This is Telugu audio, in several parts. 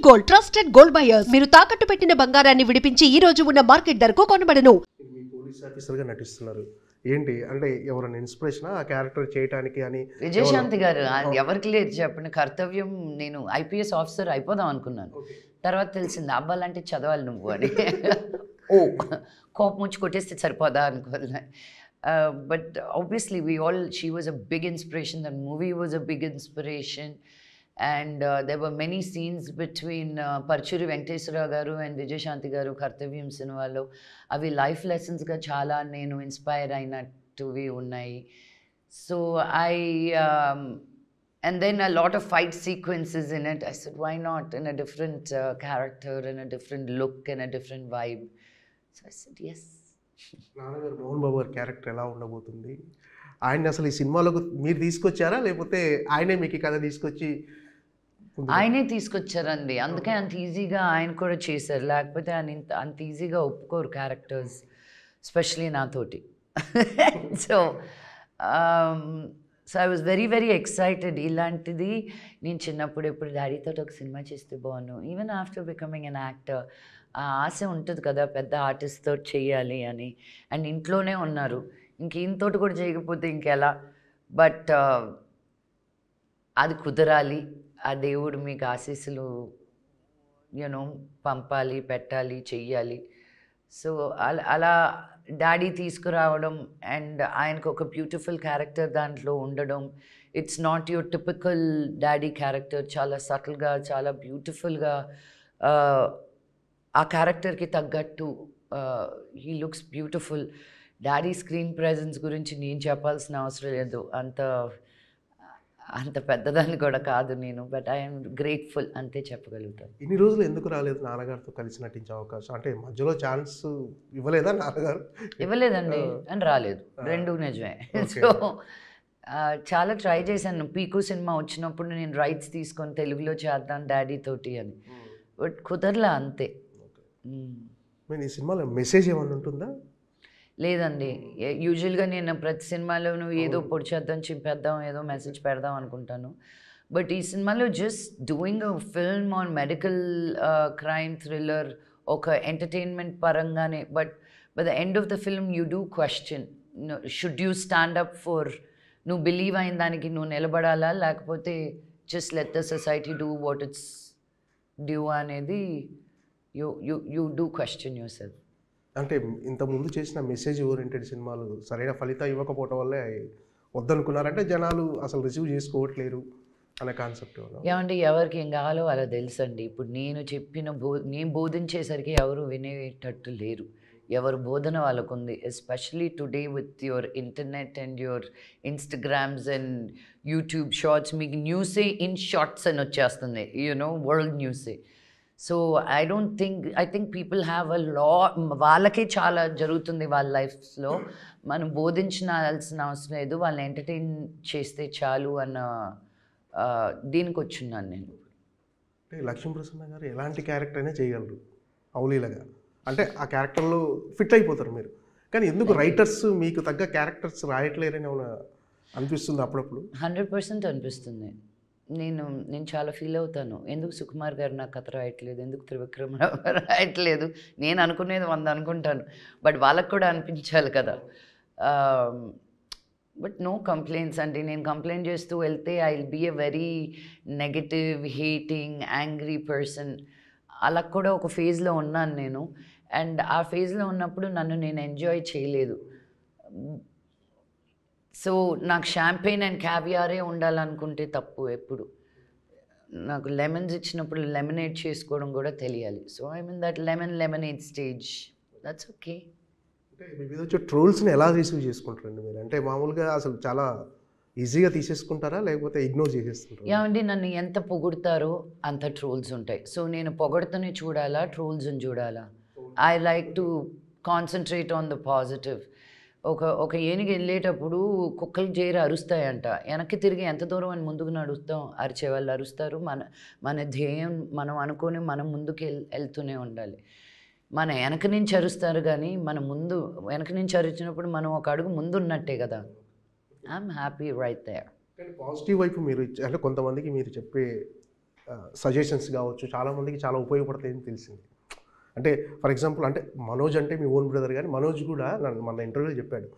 Gold trusted gold buyers. మీరు తాకట్టు పెట్టిన బంగారాన్ని విడిపించి ఈ రోజు ఉన్న మార్కెట్ ధరకు కొనబడను. మీ పోలీస్ ఆఫీసర్ గా నటిస్తున్నారు. ఏంటి అంటే ఎవరైనా ఇన్స్పిరేషన్ ఆ క్యారెక్టర్ చేయడానికి అని? విజయశాంతి గారు ఎవరికి లేదు చెప్పండి. కర్తవ్యం నేను ఐపీఎస్ ఆఫీసర్ అయిపోదాం అనుకున్నాను. తర్వాత తెలిసింది అబ్బాలంటే చదవాలి నువ్వు అని. ఓ కోపం వచ్చి కొట్టేస్తే సరిపోదా అనుకోవాలి. But obviously she was a big inspiration. The movie was a big inspiration. And there were many scenes between Parchuri Venkateswara garu and Vijayashanti garu Kartavyam సినిమాలో అవి లైఫ్ లెసన్స్గా చాలా నేను ఇన్స్పైర్ అయినట్టువి ఉన్నాయి. So and then a lot of fight sequences in it. I said, why not in a different character, in a different look, in a different vibe. So I said, yes. నాన్నగారు మోహన్ బాబు గారి క్యారెక్టర్ ఎలా ఉండబోతుంది? ఆయన్ని అసలు ఈ సినిమాలోకి మీరు తీసుకొచ్చారా లేకపోతే ఆయనే మీకు కథ తీసుకొచ్చి? ఆయనే తీసుకొచ్చారండి. అందుకే అంత ఈజీగా ఆయన కూడా చేశారు. లేకపోతే ఆయన అంత ఈజీగా ఒప్పుకోరు క్యారెక్టర్స్, ఎస్పెషలీ నాతోటి. So I was very very excited. ఇలాంటిది నేను చిన్నప్పుడు ఎప్పుడు డాడీతో ఒక సినిమా చేస్తే బాగున్నాను. Even after becoming an actor ఆ ఆశ ఉంటుంది కదా పెద్ద ఆర్టిస్ట్తో చేయాలి అని. అండ్ ఇంట్లోనే ఉన్నారు, ఇంతోటి కూడా చేయకపోతే ఇంకెలా. బట్ అది కుదరాలి. ఆ దేవుడు మీకు ఆశీస్సులు పంపాలి, పెట్టాలి, చెయ్యాలి. సో అలా డాడీ తీసుకురావడం అండ్ ఆయనకు ఒక బ్యూటిఫుల్ క్యారెక్టర్ దాంట్లో ఉండడం. It's not your typical daddy character. చాలా సటిల్గా, చాలా బ్యూటిఫుల్గా ఆ క్యారెక్టర్కి తగ్గట్టు he looks beautiful. Daddy screen presence గురించి నేను చెప్పాల్సిన అవసరం లేదు. అంత పెద్దదాన్ని కూడా కాదు నేను. బట్ ఐఎమ్ గ్రేట్ఫుల్ అంతే చెప్పగలుగుతాను. ఇన్ని రోజులు ఎందుకు రాలేదు నాన్నగారితో కలిసి నటించే అవకాశం? అంటే మధ్యలో ఛాన్స్ ఇవ్వలేదా నాన్నగారు? ఇవ్వలేదండి అని రాలేదు, రెండు నిజమే. సో చాలా ట్రై చేశాను. పీకు సినిమా వచ్చినప్పుడు నేను రైట్స్ తీసుకొని తెలుగులో చేద్దాం డాడీ తోటి అని. బట్ కుదరలా అంతే. ఈ సినిమాలో మెసేజ్ ఏమన్నా ఉంటుందా? లేదండి. యూజువల్గా నేను ప్రతి సినిమాలోనూ ఏదో పొడి చేద్దాం, చింపేద్దాం, ఏదో మెసేజ్ పెడదాం అనుకుంటాను. బట్ ఈ సినిమాలో just doing a film on medical crime thriller, ఒక ఎంటర్టైన్మెంట్ పరంగానే. But by the end of the film you do question, should you stand up for, నువ్వు బిలీవ్ అయిన దానికి నువ్వు నిలబడాలా, లేకపోతే just let the society do what it's due అనేది you do question yourself. అంటే ఇంతకుముందు చేసిన మెసేజ్ ఓరియంటెడ్ సినిమాలు సరైన ఫలితం ఇవ్వకపోవటం వల్లే వద్దనుకున్నారంటే జనాలు అసలు రిసీవ్ చేసుకోవట్లేరు అనే కాన్సెప్ట్. ఏమంటే ఎవరికి ఏం కావాలో అలా తెలుసండి. ఇప్పుడు నేను చెప్పిన నేను బోధించేసరికి ఎవరు వినేటట్టు లేరు. ఎవరు బోధన వాళ్ళకు ఉంది. Especially today with your internet and your Instagrams and YouTube shorts, మీకు న్యూసే ఇన్ షార్ట్స్ అని వచ్చేస్తుంది, వరల్డ్ న్యూసే. So I think people have a వాళ్ళకే చాలా జరుగుతుంది వాళ్ళ లైఫ్స్లో. మనం బోధించాల్సిన అవసరం లేదు, వాళ్ళని ఎంటర్టైన్ చేస్తే చాలు అన్న దీనికి వచ్చున్నాను నేను. అంటే లక్ష్మీప్రసన్న గారు ఎలాంటి క్యారెక్టర్ అయినా చేయగలరు అవలీలగా. అంటే ఆ క్యారెక్టర్లో ఫిట్ అయిపోతారు మీరు. కానీ ఎందుకు రైటర్స్ మీకు తగ్గ క్యారెక్టర్స్ రాయట్లేరని అనిపిస్తుంది అప్పుడప్పుడు? 100% అనిపిస్తుంది. నేను చాలా ఫీల్ అవుతాను. ఎందుకు సుకుమార్ గారు నాకు కథ రాయట్లేదు, ఎందుకు త్రివిక్రమ్ రాయట్లేదు. నేను అనుకునేది 100 అనుకుంటాను, బట్ వాళ్ళకు కూడా అనిపించాలి కదా. బట్ నో కంప్లైంట్స్ అండి. నేను కంప్లైంట్ చేస్తూ వెళ్తే I will be a very negative, hating, angry person. అలా కూడా ఒక ఫేజ్లో ఉన్నాను నేను. అండ్ ఆ ఫేజ్లో ఉన్నప్పుడు నన్ను నేను ఎంజాయ్ చేయలేదు. సో నాకు షాంపెయిన్ అండ్ క్యావియారే ఉండాలనుకుంటే తప్పు. ఎప్పుడు నాకు లెమన్స్ ఇచ్చినప్పుడు లెమనేడ్ చేసుకోవడం కూడా తెలియాలి. So I mean that lemonade stage, that's okay. అంటే మీ మీద వచ్చే ట్రోల్స్ని ఎలా రిసీవ్ చేసుకుంటారండి మీరు? అంటే మామూలుగా అసలు చాలా ఈజీగా తీసేసుకుంటారా లేకపోతే ఇగ్నోర్ చేసేస్తుంటారా? ఏమండి, నన్ను ఎంత పొగుడతారో అంత ట్రోల్స్ ఉంటాయి. సో నేను పొగడుతూనే చూడాలా, ట్రోల్స్ని చూడాలా? I like to concentrate on the positive. ఒక ఏనుగు వెళ్ళేటప్పుడు కుక్కలు చేరి అరుస్తాయంట. వెనక్కి తిరిగి ఎంత దూరం అని ముందుకు నడుస్తాం, అరిచే వాళ్ళు అరుస్తారు. మన ధ్యేయం మనం అనుకొని మనం ముందుకు వెళ్తూనే ఉండాలి. మన వెనక నుంచి అరుస్తారు కానీ వెనక నుంచి అరిచినప్పుడు మనం ఒక అడుగు ముందు ఉన్నట్టే కదా. I'm happy right there. కానీ పాజిటివ్ వైపు మీరు అంటే కొంతమందికి మీరు చెప్పే సజెషన్స్ కావచ్చు చాలామందికి చాలా ఉపయోగపడతాయని తెలిసింది. అంటే ఫర్ ఎగ్జాంపుల్ అంటే మనోజ్ అంటే మీ ఓన్ బ్రదర్, కానీ మనోజ్ కూడా మన ఇంటర్వ్యూలో చెప్పాడు,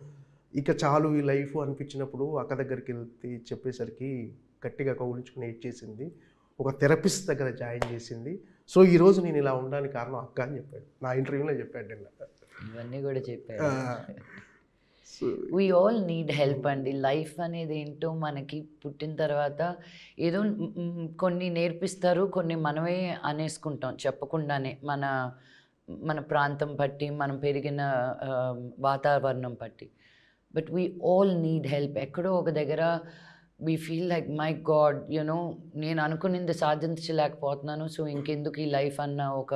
ఇక చాలు ఈ లైఫ్ అనిపించినప్పుడు అక్క దగ్గరికి వెళ్తే చెప్పేసరికి గట్టిగా కౌలించుకుని ఏడ్చేసింది, ఒక థెరపిస్ట్ దగ్గర జాయిన్ చేసింది. సో ఈరోజు నేను ఇలా ఉండడానికి కారణం అక్క అని చెప్పాడు, నా ఇంటర్వ్యూలో చెప్పాడు నిన్న. ఇవన్నీ కూడా చెప్పారు. వీ ఆల్ నీడ్ హెల్ప్ అండి. లైఫ్ అనేది ఏంటో మనకి పుట్టిన తర్వాత ఏదో కొన్ని నేర్పిస్తారు, కొన్ని మనమే అనేసుకుంటాం చెప్పకుండానే, మన ప్రాంతం బట్టి, మనం పెరిగిన వాతావరణం బట్టి. But we all need help. ఎక్కడో ఒక దగ్గర we feel like my God you know నేను అనుకున్నది సాధించలేకపోతున్నాను, సో ఇంకెందుకు ఈ లైఫ్ అన్న ఒక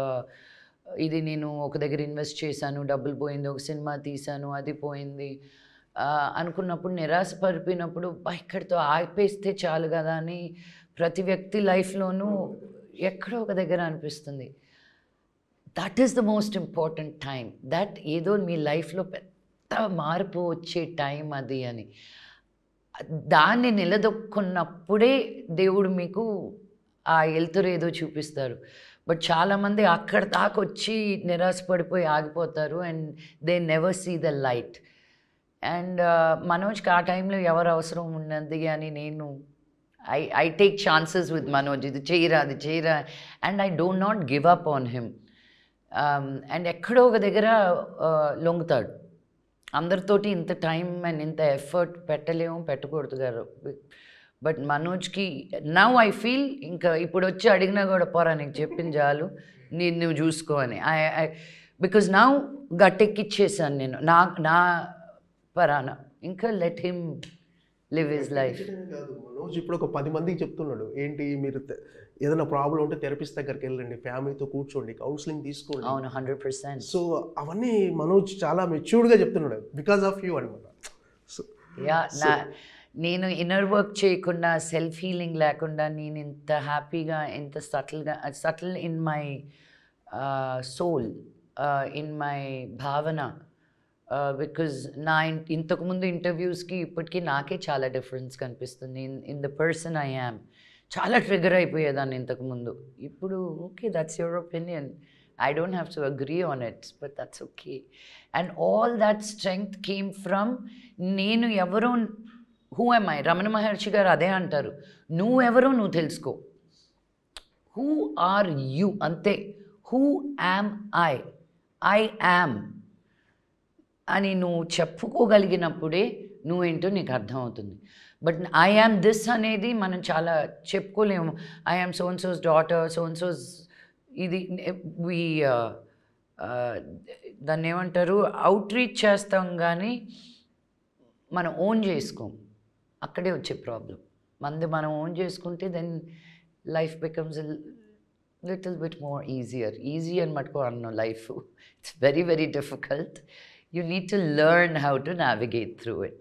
ఇది, నేను ఒక దగ్గర ఇన్వెస్ట్ చేశాను, డబ్బులు పోయింది, ఒక సినిమా తీశాను, అది పోయింది అనుకున్నప్పుడు, నిరాశపడిపోయినప్పుడు ఇక్కడితో ఆగిపేస్తే చాలు కదా అని ప్రతి వ్యక్తి లైఫ్లోనూ ఎక్కడో ఒక దగ్గర అనిపిస్తుంది. That is the most important time. That ఏదో మీ లైఫ్లో పెద్ద మార్పు వచ్చే టైం అది అని, దాన్ని నిలదొక్కున్నప్పుడే దేవుడు మీకు ఆ వెళ్తురు ఏదో చూపిస్తారు. బట్ చాలామంది అక్కడ దాకా వచ్చి నిరాశపడిపోయి ఆగిపోతారు and they never see the light. And మనోజ్కి ఆ టైంలో ఎవరు అవసరం ఉన్నది అని నేను I take chances with Manoj, ఇది చేయరా అది చేయరా, and I do not give up on him. And ఎక్కడో ఒక దగ్గర లొంగుతాడు. అందరితోటి ఇంత టైం అండ్ ఇంత ఎఫర్ట్ పెట్టలేము, పెట్టకూడదు గారు. బట్ మనోజ్కి నౌ ఐ ఫీల్ ఇంకా ఇప్పుడు వచ్చి అడిగినా కూడా పోరా నీకు చెప్పింది చాలు, నువ్వు చూసుకో అని. బికాజ్ నౌ గట్టెక్కిచ్చేసాను నేను నా పరాన, ఇంకా let him live his life. కాదు మనోజ్ ఇప్పుడు ఒక 10 మందికి చెప్తున్నాడు, ఏంటి మీరు ఏదైనా ప్రాబ్లం ఉంటే థెరపిస్ట్ దగ్గరికి వెళ్ళండి, ఫ్యామిలీతో కూర్చోండి, కౌన్సిలింగ్ తీసుకోండి. అవును, 100%. సో అవన్నీ మనోజ్ చాలా మెచ్యూర్డ్గా చెప్తున్నాడు బికాస్ ఆఫ్ యూ అనమాట. యా, నేను ఇన్నర్ వర్క్ చేయకుండా, సెల్ఫ్ హీలింగ్ లేకుండా నేను ఇంత హ్యాపీగా, ఇంత settled in my soul, in my భావన. బికాజ్ ఇంతకుముందు ఇంటర్వ్యూస్కి ఇప్పటికీ నాకే చాలా డిఫరెన్స్ కనిపిస్తుంది in the person I am. చాలా ట్రిగర్ అయిపోయేదాన్ని ఇంతకుముందు. ఇప్పుడు okay, that's your opinion, I don't have to agree on it, but that's okay. And all that strength came from నేను ఎవరో, who am I? Ramana Maharshi గారు అదే అంటారు, నువ్వెవరో నువ్వు తెలుసుకో. Who are you? అంతే. Who am I? I am అని నువ్వు చెప్పుకోగలిగినప్పుడే నువ్వేంటో నీకు అర్థమవుతుంది. బట్ ఐ యామ్ దిస్ అనేది మనం చాలా చెప్పుకోలేము. I am so and so's daughter, so and so's ఇది దాన్ని ఏమంటారు, అవుట్ రీచ్ చేస్తాం కానీ మనం ఓన్ చేసుకోం. అక్కడే వచ్చే ప్రాబ్లం. మనం ఓన్ చేసుకుంటే then life becomes little bit more easier. Easy అని మటుకు అన్నాం life, it's very very difficult. You need to learn how to navigate through it.